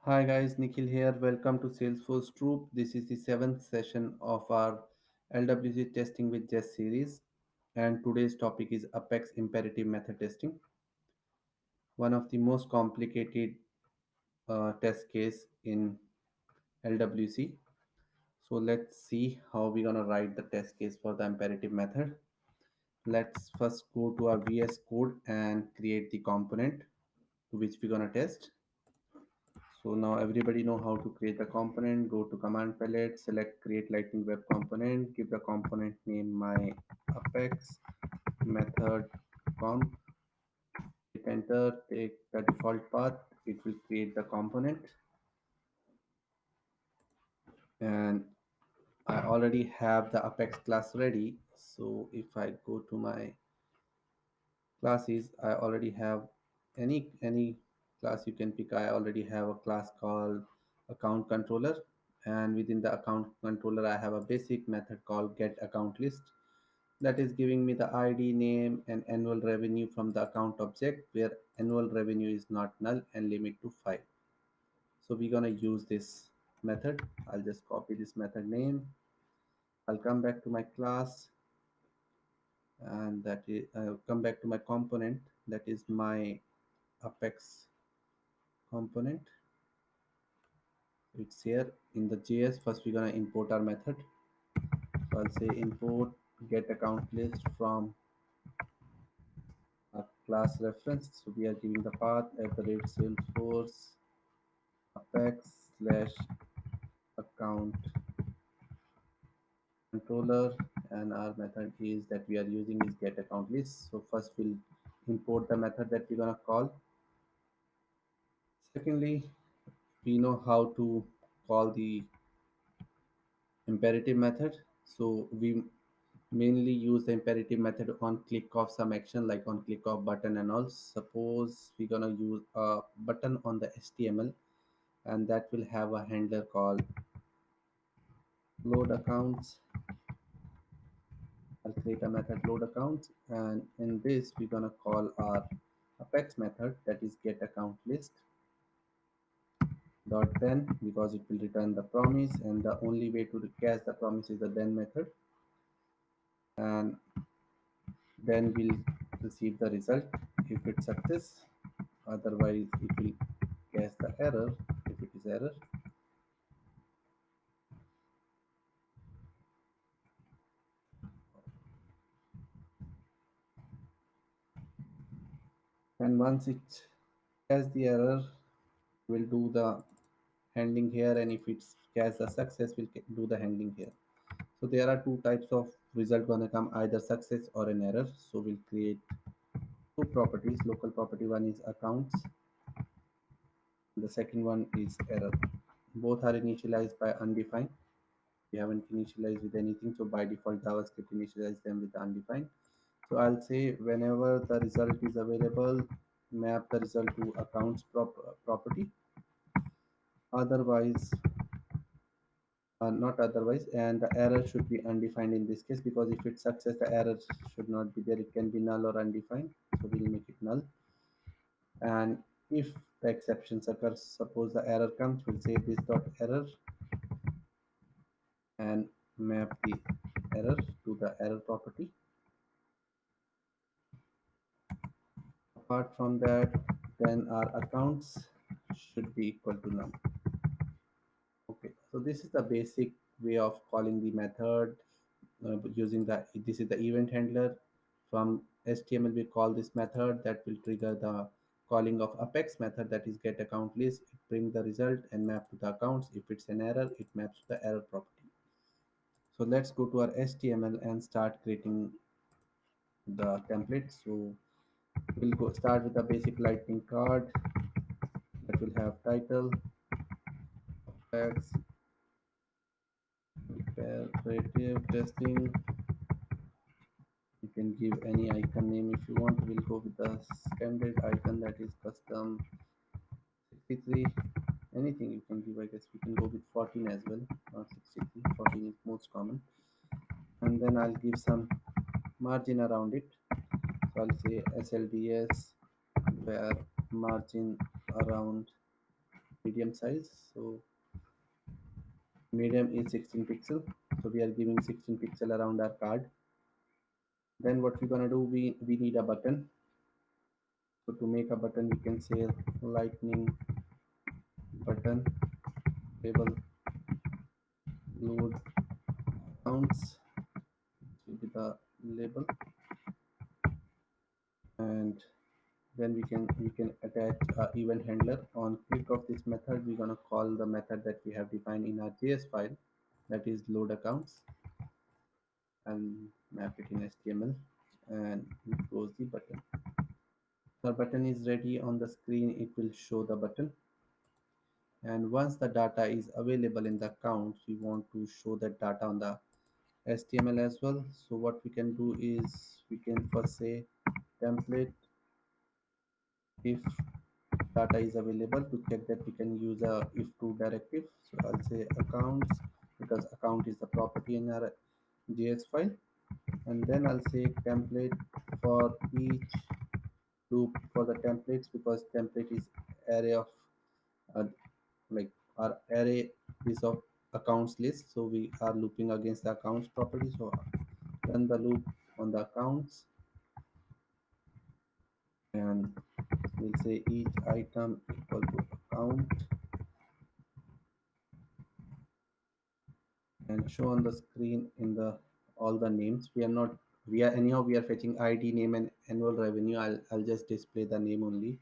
Hi guys, Nikhil here. Welcome to Salesforce Troop. This is the seventh session of our LWC Testing with Jest series, and today's topic is Apex Imperative Method Testing, one of the most complicated test case in LWC. So let's see how we're gonna write the test case for the imperative method. Let's first go to our VS Code and create the component to which we're gonna test. So now everybody know how to create the component. Go to command palette, select create lightning web component, give the component name my apex method comp, hit enter, take the default path, it will create the component. And I already have the apex class ready. So if I go to my classes, I already have any class you can pick. I already have a class called account controller, and within the account controller I have a basic method called get account list that is giving me the id, name, and annual revenue from the account object, where annual revenue is not null and limit to 5. So we're gonna use this method. I'll just copy this method name. I'll come back to my class, and that is I'll come back to my component, that is my apex component. It's here in the JS. First we're gonna import our method. So I'll say import get account list from our class reference. So we are giving the path at the rate Salesforce apex slash account controller, and our method is that we are using is get account list. So first we'll import the method that we're gonna call. Secondly, we know how to call the imperative method. So we mainly use the imperative method on click of some action, like on click of button and all. Suppose we're gonna use a button on the HTML, and that will have a handler called load accounts. I'll create a method load accounts, and in this we're gonna call our apex method, that is get account list dot then, because it will return the promise, and the only way to catch the promise is the then method. And then we'll receive the result if it's success, otherwise it will catch the error if it is error. And once it catches the error, we'll do the handling here, and if it's catch the success, we'll do the handling here. So there are two types of result gonna come, either success or an error. So we'll create two properties. Local property one is accounts, the second one is error. Both are initialized by undefined. We haven't initialized with anything, so by default JavaScript initialize them with undefined. So I'll say whenever the result is available, map the result to accounts property. Otherwise, not otherwise, and the error should be undefined in this case, because if it's success, the error should not be there. It can be null or undefined. So we'll make it null. And if the exceptions occurs, suppose the error comes, we'll say this dot error and map the error to the error property. Apart from that, then our accounts should be equal to none. Okay, so this is the basic way of calling the method, using the, this is the event handler. From HTML we call this method that will trigger the calling of apex method, that is get account list. It brings the result and map to the accounts. If it's an error, it maps to the error property. So let's go to our HTML and start creating the template. So we'll go start with a basic lightning card that will have title, text, imperative testing. You can give any icon name if you want. We'll go with the standard icon, that is custom 63. Anything you can give, I guess we can go with 14 as well, not 63. 14 is most common. And then I'll give some margin around it. So I'll say SLDS where margin around medium size. So medium is 16 pixel. So we are giving 16 pixel around our card. Then what we're gonna do, we need a button. So to make a button, we can say lightning button label load counts will be the label, and then we can attach a event handler. On click of this method, we're gonna call the method that we have defined in our JS file, that is load accounts, and map it in HTML, and we close the button. The button is ready on the screen. It will show the button, and once the data is available in the account, we want to show that data on the HTML as well. So what we can do is we can first say template if data is available. To check that, we can use a if true directive. So I'll say accounts, because account is the property in our JS file, and then I'll say template for each loop for the templates, because template is array of uh, like our array is of accounts list, so we are looping against the accounts property. So run the loop on the accounts, and we'll say each item equal to account, and show on the screen in the all the names. We are not, we are anyhow we are fetching id, name, and annual revenue. I'll just display the name only.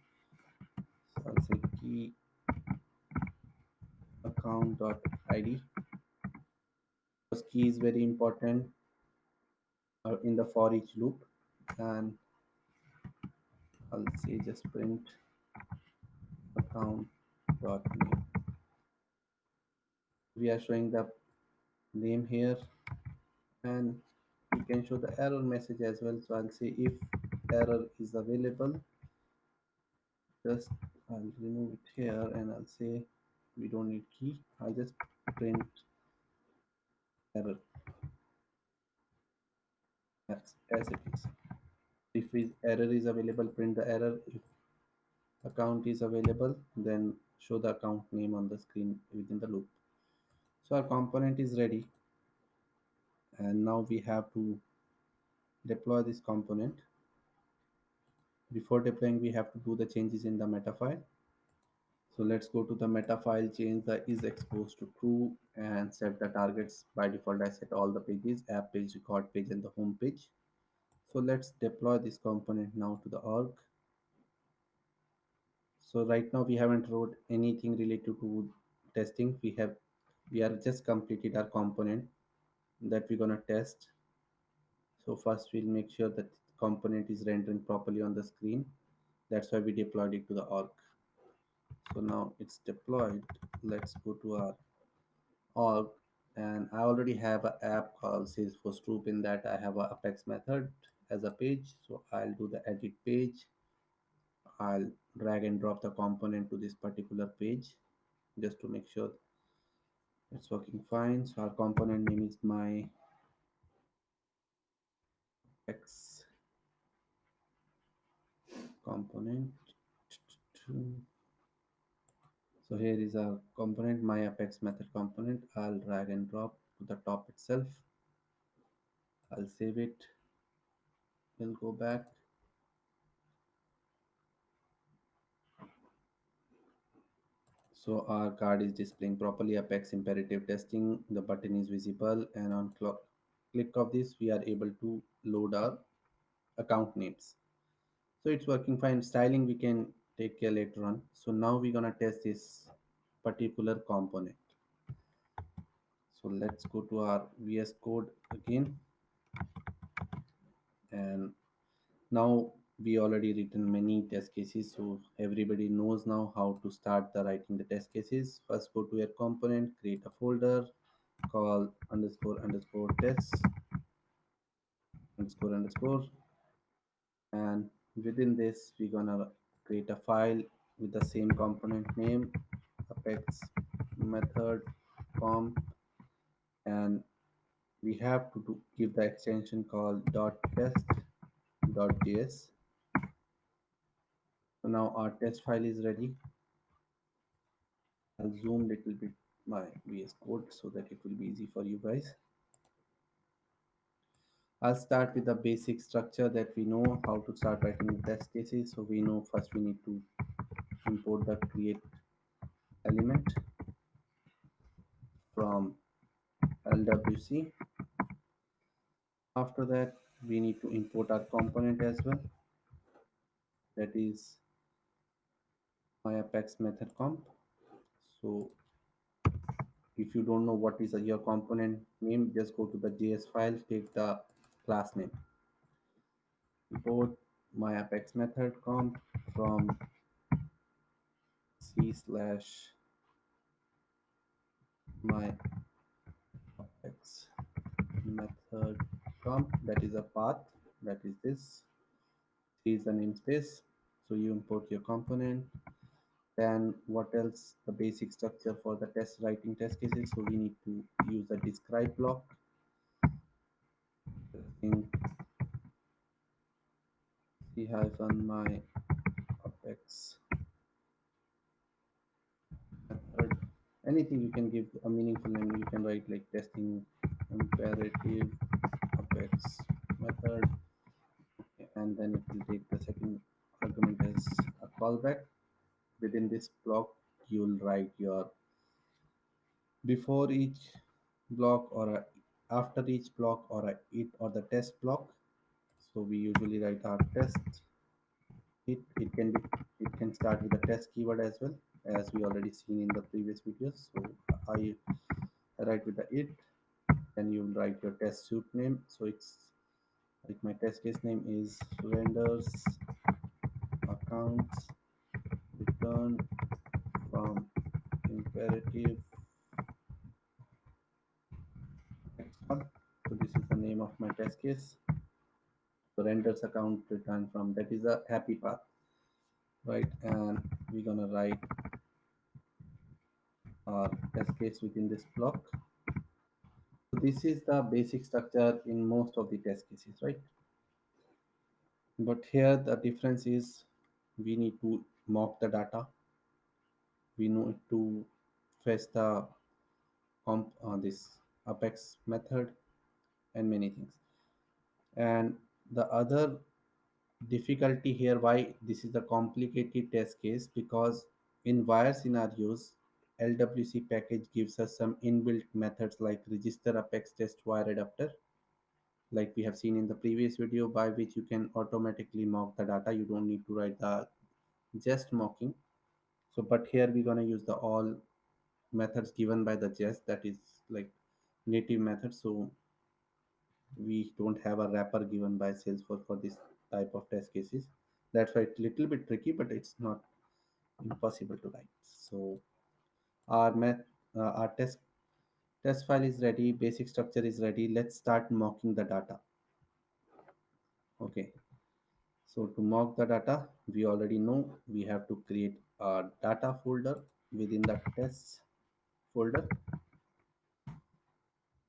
So I'll say key account dot id, because key is very important in the for each loop. And I'll say just print account dot name. We are showing the name here, and we can show the error message as well. So I'll say if error is available, just I'll remove it here, and I'll say we don't need key. I'll just print error as it is. If error is available, print the error. If account is available, then show the account name on the screen within the loop. So our component is ready, and now we have to deploy this component. Before deploying, we have to do the changes in the meta file. So let's go to the meta file, change the is exposed to true, and set the targets. By default, I set all the pages: app page, record page, and the home page. So let's deploy this component now to the org. So right now we haven't wrote anything related to testing. We are just completed our component that we're gonna test. So first we'll make sure that component is rendering properly on the screen. That's why we deployed it to the org. So now it's deployed. Let's go to our org, and I already have an app called Salesforce Troop. In that I have a Apex method as a page. So I'll do the edit page. I'll drag and drop the component to this particular page just to make sure it's working fine. So our component name is my X component. So here is our component, my Apex method component. I'll drag and drop to the top itself. I'll save it. We'll go back. So our card is displaying properly. Apex imperative testing. The button is visible, and on click of this, we are able to load our account names. So it's working fine. Styling we can take care later on. So now we're gonna test this particular component. So let's go to our VS Code again, and now we already written many test cases, so everybody knows now how to start the writing the test cases. First, go to your component, create a folder, call underscore underscore tests underscore underscore, and within this we're gonna create a file with the same component name, apex method comp, and we have to give the extension called .test.js. So now our test file is ready. I'll zoom little bit my VS Code so that it will be easy for you guys. I'll start with the basic structure that we know how to start writing the test cases. So we know first we need to import the create element from LWC. After that, we need to import our component as well. That is my apex method comp. So if you don't know what is your component name, just go to the JS file, take the class name, import my apex method comp from C slash my apex method comp. That is a path. That is this. C is the namespace. So you import your component. Then what else? The basic structure for the test writing test cases. So we need to use the describe block. In C hyphen my apex method. Anything you can give a meaningful name. You can write like testing imperative apex method, and then it will take the second argument as a callback. Within this block, you will write your before each block or after each block or it or the test block. So we usually write our test. It can start with the test keyword as well, as we already seen in the previous videos. So I write with the it, then you write your test suite name. So it's like my test case name is renders accounts return from imperative export. So this is the name of my test case. So renders account return from, that is a happy path, right? And we're gonna write our test case within this block. So this is the basic structure in most of the test cases, right? But here the difference is we need to mock the data. We need to fetch the this apex method and many things. And the other difficulty here, why this is a complicated test case, because in wire scenarios, LWC package gives us some inbuilt methods like register apex test wire adapter, like we have seen in the previous video, by which you can automatically mock the data. You don't need to write the just mocking. So but here we're going to use the all methods given by the jest, that is like native method. So we don't have a wrapper given by Salesforce for this type of test cases. That's why it's a little bit tricky, but it's not impossible to write. So our our test file is ready, basic structure is ready. Let's start mocking the data. Okay, so to mock the data, we already know we have to create a data folder within the tests folder.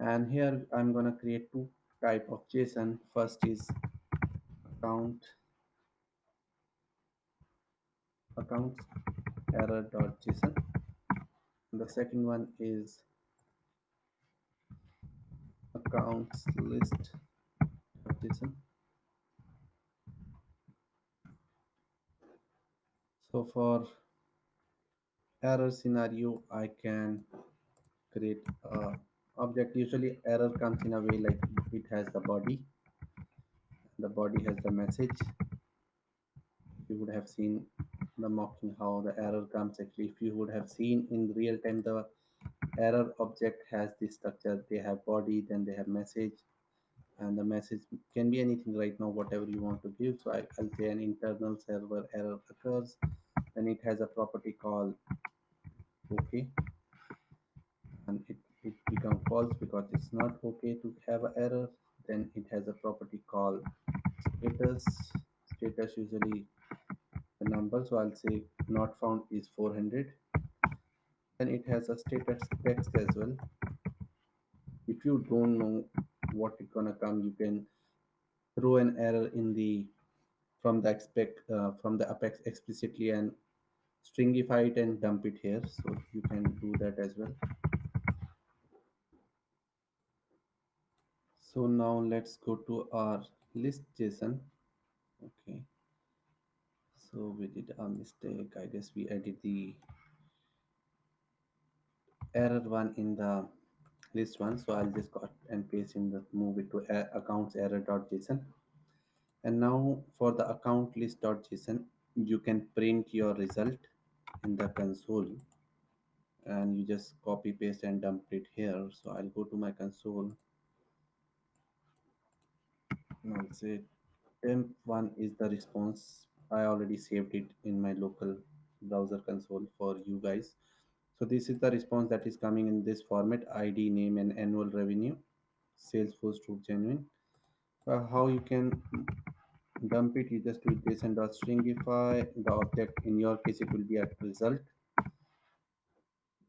And here I'm going to create two type of JSON. First is account accounts error.json. The second one is accounts list.json. So for error scenario, I can create a object. Usually error comes in a way like it has the body has the message. You would have seen the mocking how the error comes. Actually, if you would have seen in real time, the error object has this structure. They have body, then they have message, and the message can be anything right now, whatever you want to give. So I'll say an internal server error occurs, then it has a property called okay, and it becomes false because it's not okay to have an error. Then it has a property called status. Status usually the number, so I'll say not found is 400. Then it has a status text as well. If you don't know what is gonna come, you can throw an error in the from the expect from the apex explicitly and stringify it and dump it here. So you can do that as well. So now let's go to our list JSON. Okay, so we did a mistake. I guess we added the error one in the list one. So I'll just cut and paste in the move it to accounts error.json. And now for the account list.json, you can print your result in the console, and you just copy paste and dump it here. So I'll go to my console and I'll say temp one is the response. I already saved it in my local browser console for you guys. So this is the response that is coming in this format: ID, name, and annual revenue. Salesforce true genuine. How you can dump it? You just do json.stringify the object. In your case, it will be a result.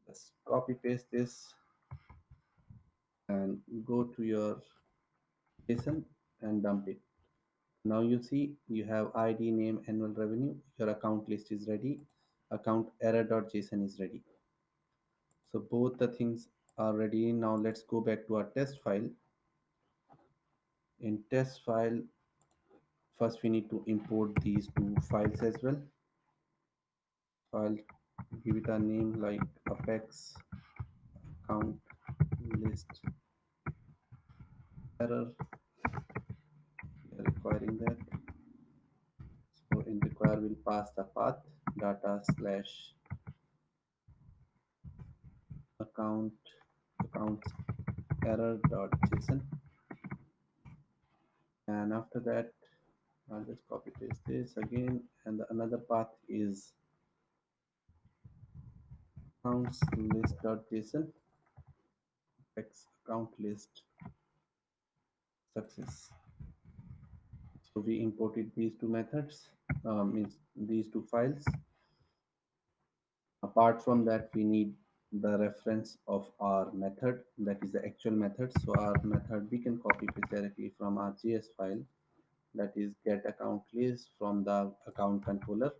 Just copy paste this and go to your JSON and dump it. Now you see you have ID, name, annual revenue. Your account list is ready. Account error.json is ready. So both the things are ready. Now let's go back to our test file. In test file, first we need to import these two files as well. So I'll give it a name like apex account list error. We are requiring that. So in require we'll pass the path data slash account accounts error.json, and after that I'll just copy paste this again, and the another path is accounts list.json x account list success. So we imported these two methods, means these two files. Apart from that, we need the reference of our method, that is the actual method. So our method we can copy paste directly from our JS file, that is get account list from the account controller.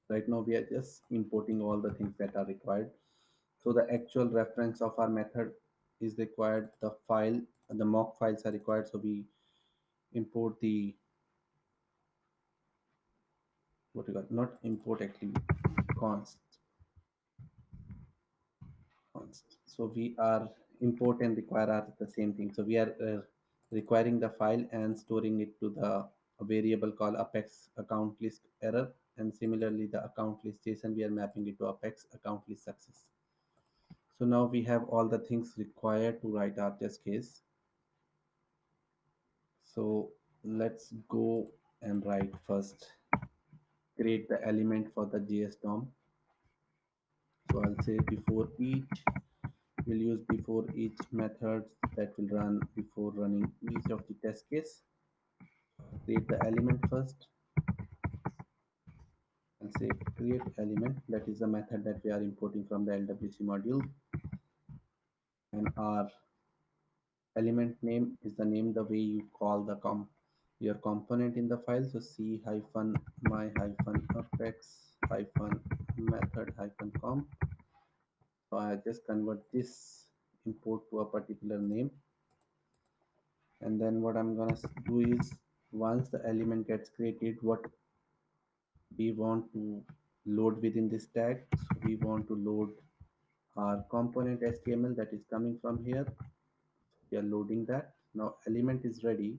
Right now we are just importing all the things that are required. So the actual reference of our method is required. The file, the mock files are required. So we import the what you got, not import actually, const const. So we are import and require are the same thing. So we are requiring the file and storing it to the a variable called apex account list error, and similarly the account list JSON we are mapping it to apex account list success. So now we have all the things required to write our test case. So let's go and write first, create the element for the JS DOM. So I'll say before each, we'll use before each method that will run before running each of the test case. Create the element first. I'll say create element, that is the method that we are importing from the LWC module, and our element name is the name the way you call the your component in the file. So c hyphen my hyphen apex hyphen method hyphen com. So I just convert this import to a particular name, and then what I'm gonna do is once the element gets created, what we want to load within this tag. So we want to load our component HTML that is coming from here. We are loading that. Now element is ready.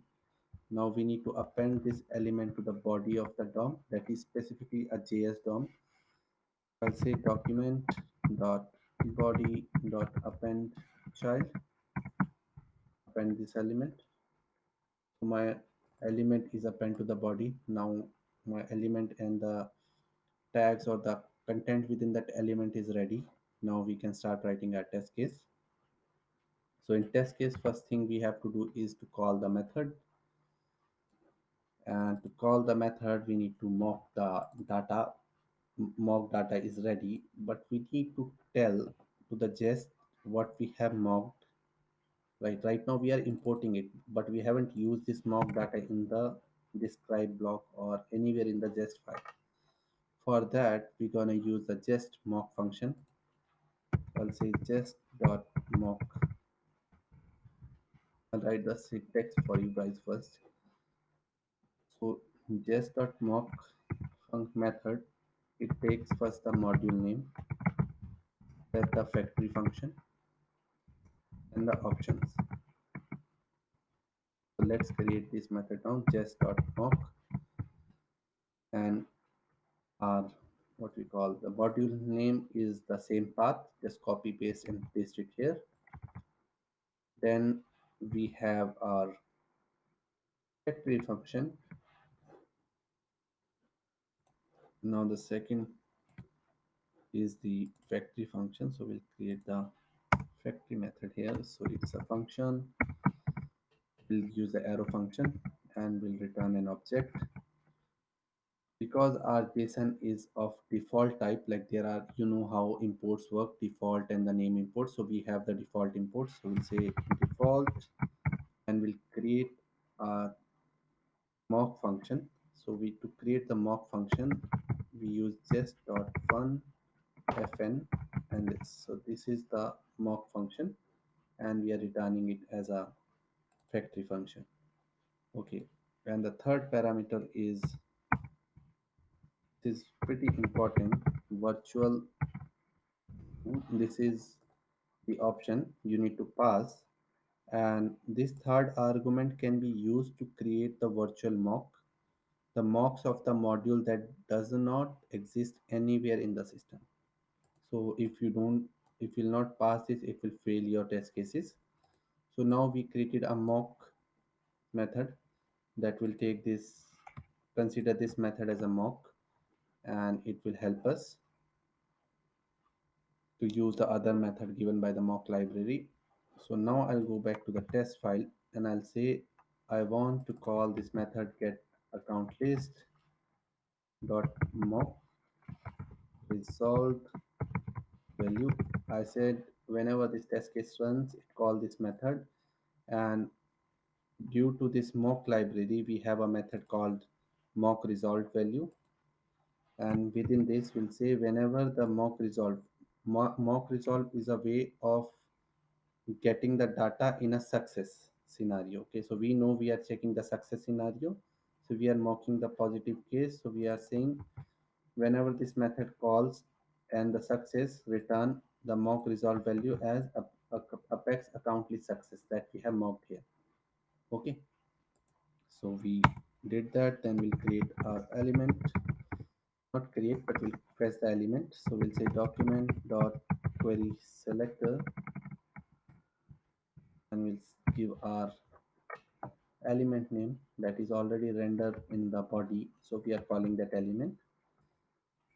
Now we need to append this element to the body of the DOM, that is specifically a JS DOM. I'll say document dot body dot append child, append this element. So my element is append to the body. Now my element and the tags or the content within that element is ready. Now we can start writing our test case. So in test case, first thing we have to do is to call the method, and to call the method we need to mock the data. Mock data is ready, but we need to tell to the jest what we have mocked. Right now we are importing it, but we haven't used this mock data in the describe block or anywhere in the jest file. For that, we're gonna use the just mock function. I'll say jest.mock. I'll write the syntax for you guys first. So jest.mock method, it takes first the module name, then the factory function, and the options. So let's create this method now, jest.mock, and our what we call the module name is the same path. Just copy paste and paste it here. Then we have our factory function. Now the second is the factory function. So we'll create the factory method here. So it's a function. We'll use the arrow function and we'll return an object. Because our JSON is of default type, like there are, you know how imports work, default and the name import. So we have the default imports. So we'll say default and we'll create a mock function. So we to create the mock function, we use just.fun fn, and so this is the mock function, and we are returning it as a factory function. Okay, and the third parameter is pretty important, virtual. This is the option you need to pass, and this third argument can be used to create the virtual mock, the mocks of the module that does not exist anywhere in the system. So if you don't, if you will not pass this, it will fail your test cases. So now we created a mock method that will take this, consider this method as a mock, and it will help us to use the other method given by the mock library. So now I'll go back to the test file and I'll say I want to call this method get account list dot mock resolved value. I said whenever this test case runs, it call this method, and due to this mock library, we have a method called mock resolved value, and within this, we'll say whenever the mock resolve is a way of getting the data in a success scenario. Okay, so we know we are checking the success scenario, so we are mocking the positive case. So we are saying whenever this method calls and the success, return the mock resolve value as a apex account list success that we have mocked here. Okay, so we did that. Then we'll create our element, not create, but we'll press the element. So we'll say document dot query selector, and we'll give our element name that is already rendered in the body. So we are calling that element.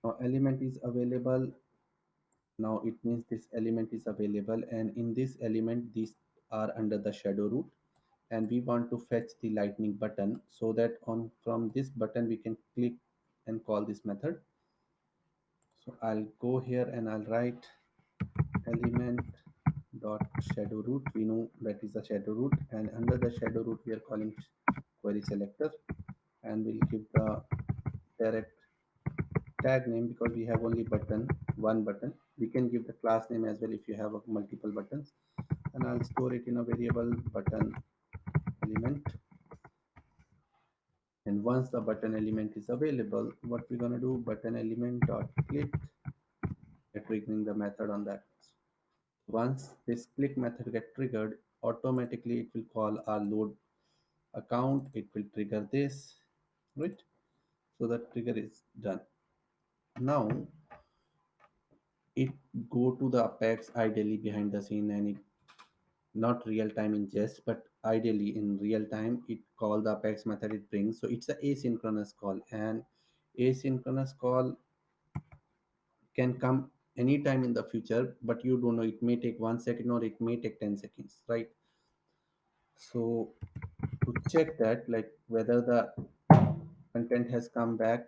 Now element is available. Now it means this element is available, and in this element these are under the shadow root, and we want to fetch the lightning button so that on from this button we can click and call this method. So I'll go here and I'll write element dot shadow root. We know that is the shadow root, and under the shadow root we are calling query selector, and we'll give the direct tag name because we have only one button. We can give the class name as well if you have multiple buttons, and I'll store it in a variable button element. And once the button element is available, what we're gonna do, button element dot click, triggering the method on that. Once this click method get triggered, automatically it will call our load account. It will trigger this, right? So the trigger is done. Now it go to the apex ideally behind the scene, and it not real time in jest, but ideally in real time it call the apex method it brings. So it's a asynchronous call, and asynchronous call can come anytime in the future, but you don't know, it may take 1 second or it may take 10 seconds, right? So to check that, like whether the content has come back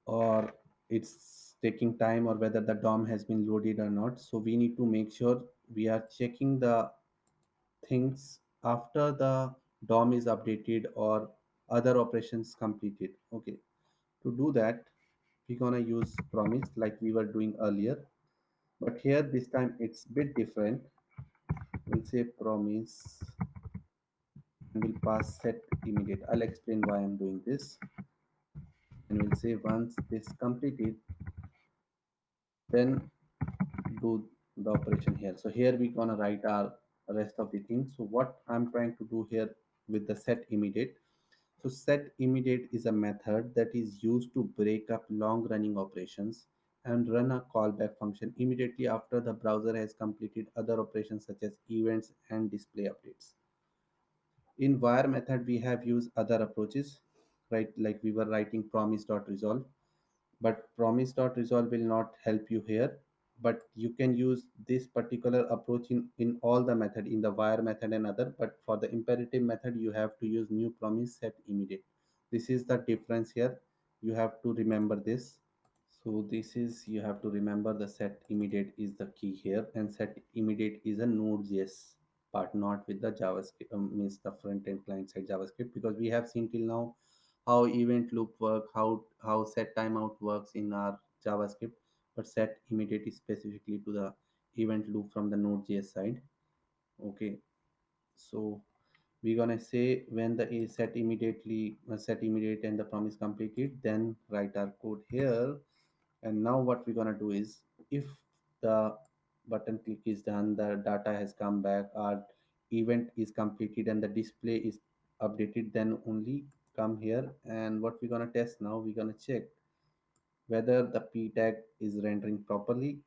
or it's taking time, or whether the DOM has been loaded or not, so we need to make sure we are checking the things after the DOM is updated or other operations completed. Okay, To do that, we're gonna use promise like we were doing earlier, but here this time it's bit different. We'll say promise and we'll pass set immediate. I'll explain why I'm doing this. And we'll say once this completed, then do the operation here. So here we're gonna write our rest of the things. So what I'm trying to do here with the set immediate. So set immediate is a method that is used to break up long running operations and run a callback function immediately after the browser has completed other operations such as events and display updates. In wire method, we have used other approaches, right? Like we were writing promise.resolve, but promise.resolve will not help you here. But you can use this particular approach in all the method, in the wire method and other. But for the imperative method, you have to use new promise set immediate. This is the difference here. You have to remember this. So this is, you have to remember the set immediate is the key here, and set immediate is a Node.js part, not with the JavaScript, means the front end client side JavaScript, because we have seen till now how event loop work, how set timeout works in our JavaScript, but set immediate is specifically to the event loop from the Node.js side. Okay, so we're gonna say when the set immediate and the promise completed, then write our code here. And now what we're gonna do is, if the button click is done, the data has come back, our event is completed and the display is updated, then only come here. And what we're gonna test now, we're gonna check whether the p tag is rendering properly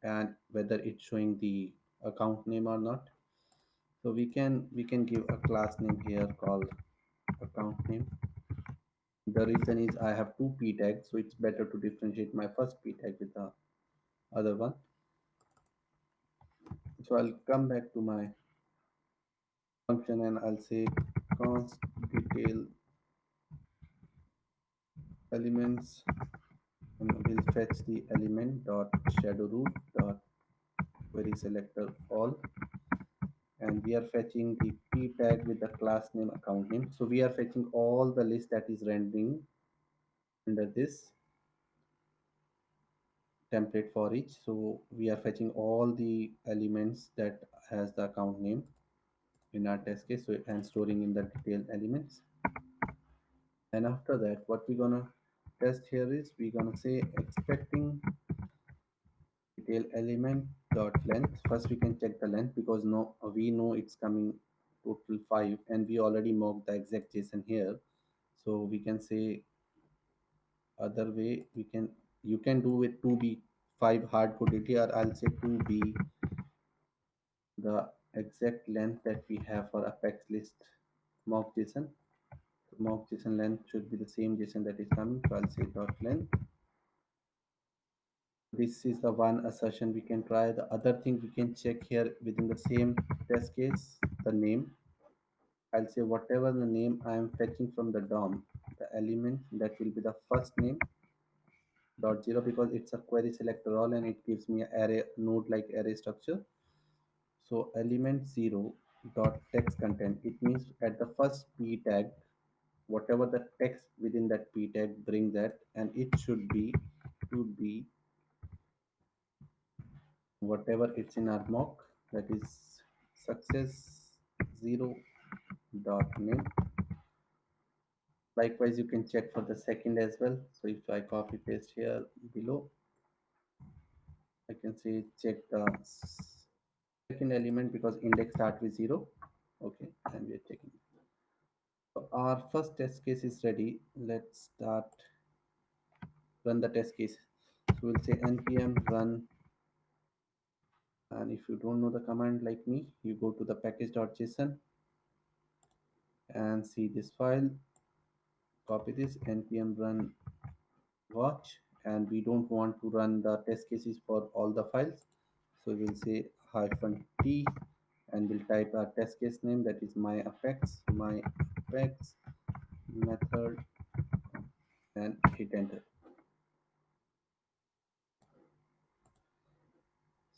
and whether it's showing the account name or not. So we can give a class name here called account name. The reason is I have two p tags, so it's better to differentiate my first p tag with the other one. So I'll come back to my function and I'll say const detail elements, and we'll fetch the element dot shadow root dot query selector all, and we are fetching the p tag with the class name account name. So we are fetching all the list that is rendering under this template for each. So we are fetching all the elements that has the account name in our test case, so and storing in the detail elements. And after that, what we're gonna test here is we're gonna say expecting detail element dot length. First we can check the length, because no, we know it's coming total 5 and we already mocked the exact JSON here. So we can say other way, we can, you can do with 2b 5 hardcoded here. I'll say 2b the exact length that we have for apex list mock JSON. So mock JSON length should be the same JSON that is coming. So I'll say dot length. This is the one assertion we can try. The other thing we can check here within the same test case, the name. I'll say whatever the name I am fetching from the DOM, the element that will be the first name dot zero, because it's a query selector all and it gives me an array node like array structure. So element zero dot text content, it means at the first p tag, whatever the text within that p tag, bring that, and it should be whatever it's in our mock, that is success zero dot name. Likewise you can check for the second as well. So if I copy paste here below, I can say check the second element, because index start with 0. Okay, and we're checking. So our first test case is ready. Let's start run the test case. So we'll say npm run, and if you don't know the command like me, you go to the package.json and see this file, copy this npm run watch, and we don't want to run the test cases for all the files. So we'll say hyphen t and we'll type our test case name, that is my apex method, and hit enter.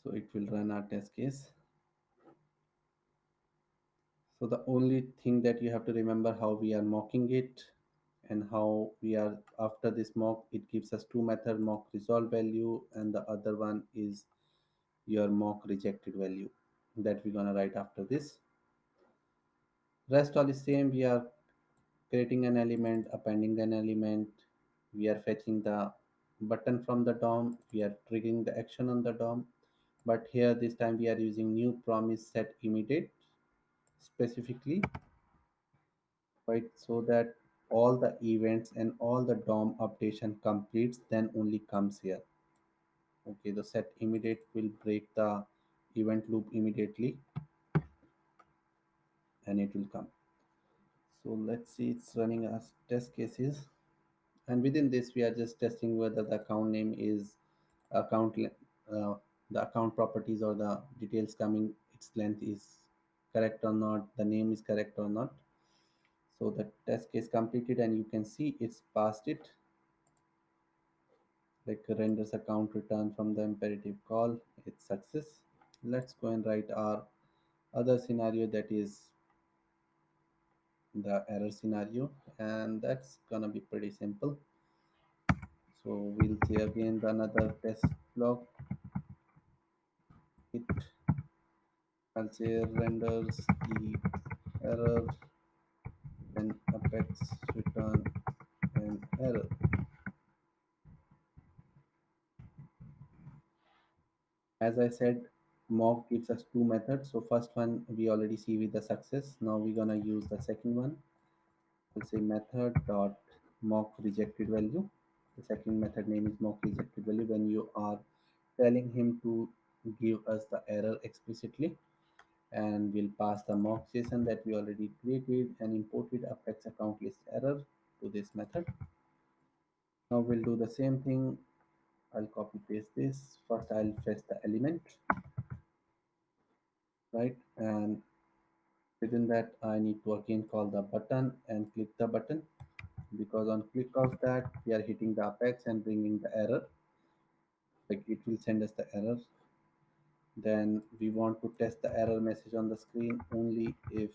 So it will run our test case. So the only thing that you have to remember how we are mocking it, and how we are after this mock. It gives us two method, mock resolve value, and the other one is your mock rejected value that we're gonna write after this. Rest all is same. We are creating an element, appending an element. We are fetching the button from the DOM. We are triggering the action on the DOM. But here this time we are using new promise set immediate specifically, right? So that all the events and all the DOM updation completes, then only comes here. Okay, the set immediate will break the event loop immediately and it will come. So let's see, it's running as test cases. And within this, we are just testing whether the account name is account, the account properties or the details coming, its length is correct or not, the name is correct or not. So the test case completed and you can see it's passed it, like renders account return from the imperative call, it's success. Let's go and write our other scenario, that is the error scenario, and that's gonna be pretty simple. So we'll say again another test block. It I'll say renders the error, then apex return an error. As I said, mock gives us two methods. So first one we already see with the success. Now we're gonna use the second one. I'll say method dot mock rejected value. The second method name is mock rejected value. When you are telling him to give us the error explicitly, and we'll pass the mock JSON that we already created and imported apex account list error to this method. Now we'll do the same thing. I'll copy paste this. First I'll fetch the element, right? And within that I need to again call the button and click the button, because on click of that we are hitting the apex and bringing the error, like it will send us the error. Then we want to test the error message on the screen only if,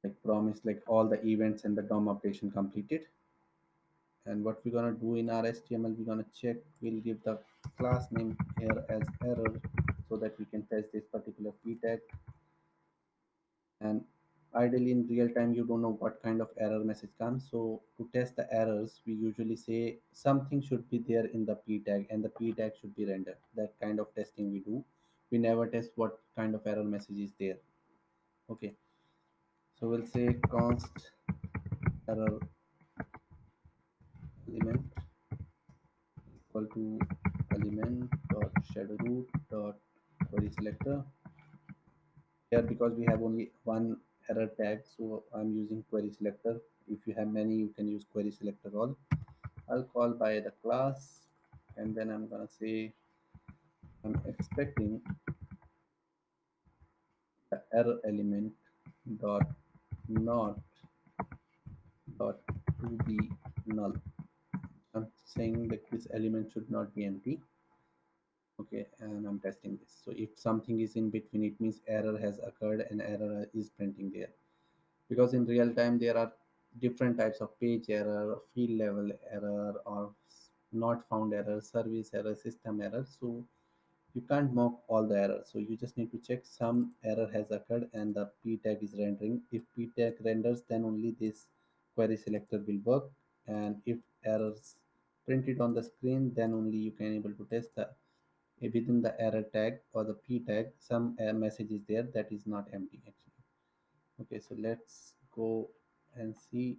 like promise, like all the events and the DOM operation completed. And what we're gonna do in our HTML, we're gonna check, we'll give the class name here as error so that we can test this particular p tag. And ideally in real time you don't know what kind of error message comes, so to test the errors we usually say something should be there in the p tag and the p tag should be rendered. That kind of testing we do. We never test what kind of error message is there. Okay, so we'll say const error element equal to element dot shadow root dot query selector. Here because we have only one error tag, so I'm using query selector. If you have many you can use query selector all. I'll call by the class, and then I'm gonna say I'm expecting the error element dot not dot to be null. I'm saying that this element should not be empty. Okay, and I'm testing this. So if something is in between, it means error has occurred and error is printing there. Because in real time there are different types of page error, field level error, or not found error, service error, system error. So you can't mock all the errors. So you just need to check some error has occurred and the p tag is rendering. If p tag renders, then only this query selector will work. And if errors printed on the screen, then only you can able to test the within the error tag or the p tag some message is there that is not empty actually. Okay, so let's go and see.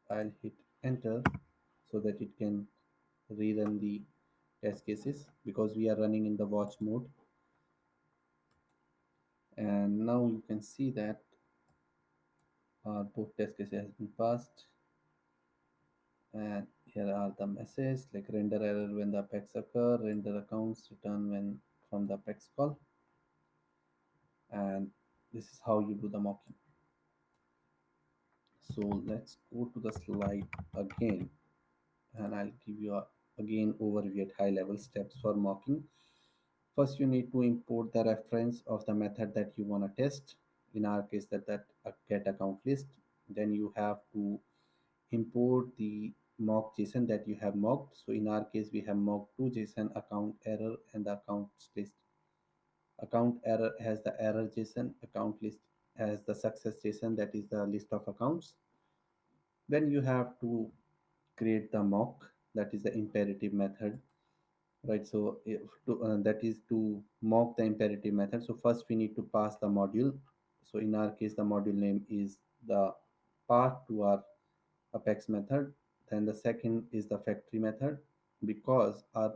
I'll hit enter so that it can rerun the test cases, because we are running in the watch mode. And now you can see that both test cases has been passed, and here are the messages like render error when the apex occur, render accounts return when from the apex call. And this is how you do the mocking. So let's go to the slide again, and I'll give you a again overview at high level steps for mocking. First you need to import the reference of the method that you want to test, in our case that get account list. Then you have to import the mock JSON that you have mocked. So in our case we have mocked two JSON, account error and the accounts list. Account error has the error JSON, account list has the success JSON, that is the list of accounts. Then you have to create the mock, that is the imperative method, right? So if that is to mock the imperative method. So first we need to pass the module. So in our case the module name is the path to our apex method. Then the second is the factory method, because our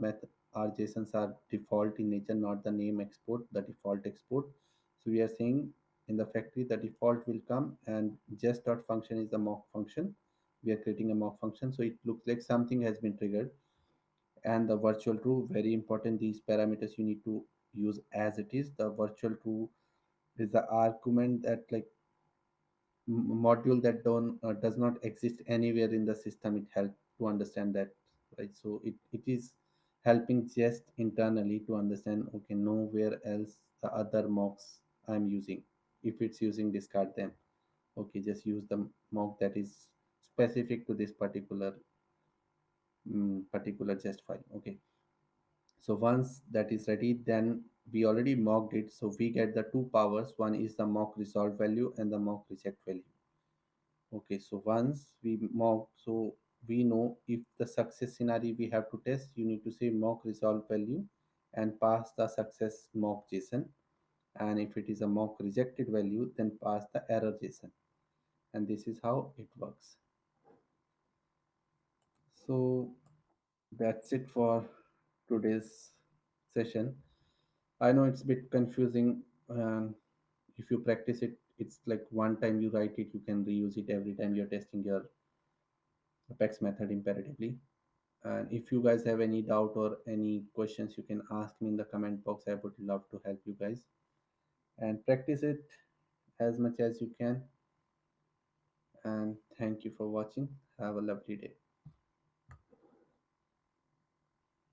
JSONs are default in nature, not the name export, the default export. So we are saying in the factory the default will come, and just dot function is the mock function. We are creating a mock function, so it looks like something has been triggered. And the virtual true, very important, these parameters you need to use as it is. The virtual true is the argument that like module that don't does not exist anywhere in the system. It helps to understand that, right? So it is helping just internally to understand, okay, nowhere else the other mocks I'm using. If it's using, discard them. Okay, just use the mock that is specific to this particular just file. Okay, so once that is ready, then we already mocked it, so we get the two powers. One is the mock resolve value and the mock reject value. Okay, so once we mock, so we know if the success scenario we have to test, you need to say mock resolve value and pass the success mock JSON. And if it is a mock rejected value, then pass the error JSON. And this is how it works. So that's it for today's session. I know it's a bit confusing. If you practice it, it's like one time you write it, you can reuse it every time you're testing your Apex method imperatively. And if you guys have any doubt or any questions, you can ask me in the comment box. I would love to help you guys. And practice it as much as you can. And thank you for watching. Have a lovely day.